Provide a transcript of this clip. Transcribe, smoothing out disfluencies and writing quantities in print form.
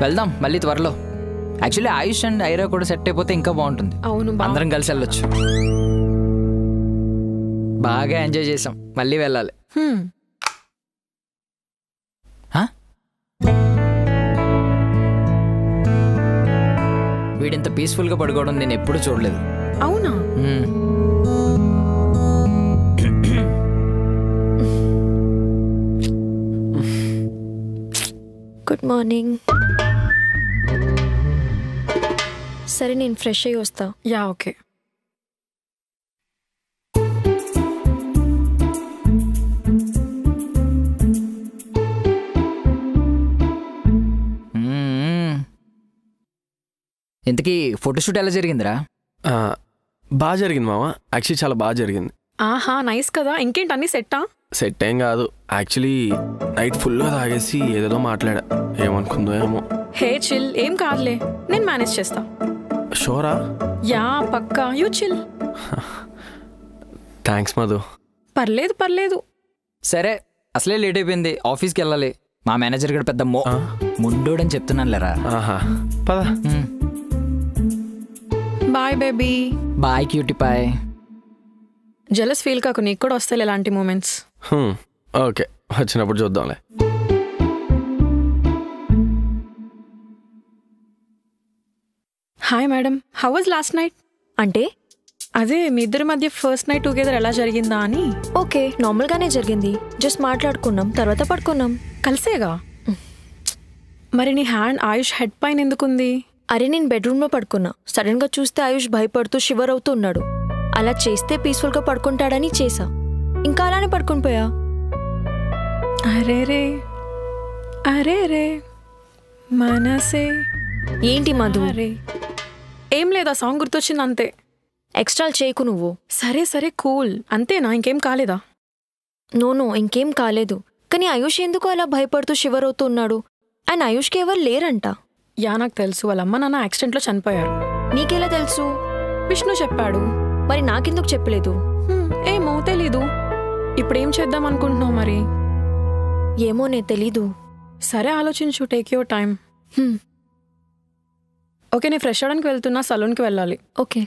వెళ్దాం మళ్ళీ త్వరలో. యాక్చువల్లీ ఆయుష్ అండ్ ఐరా కూడా సెట్ అయిపోతే ఇంకా బాగుంటుంది. అవును, అందరం కలిసి వెళ్ళొచ్చు. బాగా ఎంజాయ్ చేసాం, మళ్ళీ వెళ్ళాలి. వీడింత పీస్ఫుల్గా పడుకోవడం నేను ఎప్పుడూ చూడలేదు. అవునా? Good morning. సరే నేను ఫ్రెష్ అయ్యి వస్తా. Yeah okay. ఇంతకీ ఫోటోషూట్ ఎలా జరిగిందిరా? బాగా జరిగింది మామ, యాక్చువల్లీ చాలా బాగా జరిగింది. ఆహా నైస్ కదా. ఇంకేంటి అన్ని సెట్టా? సెట్ ఏం కాదు, యాక్చువల్లీ నైట్ ఫుల్గా తాగేసి ఏదేదో మాట్లాడా, ఏమనుకుందో ఏమో. హే చిల్, ఏం కాదులే, నేను మేనేజ్ చేస్తా. షోరా? యా పక్కా, యూ చిల్. థ్యాంక్స్ మధు. పర్లేదు పర్లేదు. సరే అసలే లేట్ అయిపోయింది, ఆఫీస్కి వెళ్ళాలి. మా మేనేజర్ గడు పెద్ద ముండోడని చెప్తున్నాను లేరా. పద. Bye baby. Bye cutie pie. Jealous feel కాకు, నీకు కూడా వస్తాయి ఇలాంటి మూమెంట్స్. ఓకే, వచ్చినప్పుడు చూద్దాంలే. Hi madam, how was last night? అంటే అదే మీ ఇద్దరి మధ్య ఫస్ట్ నైట్ టుగెదర్ ఎలా జరిగిందా అని. ఓకే, నార్మల్గానే జరిగింది. జస్ట్ మాట్లాడుకున్నాం, తర్వాత పడుకున్నాం. కలిసేగా. మరి నీ హ్యాండ్ ఆయుష్ హెడ్ పైన ఎందుకుంది? అరే నేను బెడ్రూమ్లో పడుకున్నా, సడన్గా చూస్తే ఆయుష్ భయపడుతూ షివర్ అవుతూ ఉన్నాడు. అలా చేస్తే పీస్ఫుల్గా పడుకుంటాడని చేసా, ఇంకా అలానే పడుకుని పోయా. అరే రే అరే రే మనసే. ఏంటి మధు? అరే ఏం లేదా, సాంగ్ గుర్తొచ్చింది అంతే. ఎక్స్ట్రాలు చేయకు నువ్వు. సరే సరే కూల్, అంతేనా? ఇంకేం కాలేదా? నో ఇంకేం కాలేదు. కానీ ఆయుష్ ఎందుకు అలా భయపడుతూ షివర్ అవుతూ ఉన్నాడు? అండ్ ఆయుష్కి ఎవరు లేరంట. యా నాకు తెలుసు, వాళ్ళ అమ్మ నాన్న యాక్సిడెంట్లో చనిపోయారు. నీకెలా తెలుసు? విష్ణు చెప్పాడు. మరి నాకెందుకు చెప్పలేదు? ఏమో తెలీదు. ఇప్పుడేం చేద్దాం అనుకుంటున్నావు మరి? ఏమో నే తెలీదు. సరే ఆలోచించు, టేక్ యువర్ టైం. ఓకే, నేను ఫ్రెష్ అవడానికి వెళ్తున్నా, సలూన్కి వెళ్ళాలి. ఓకే.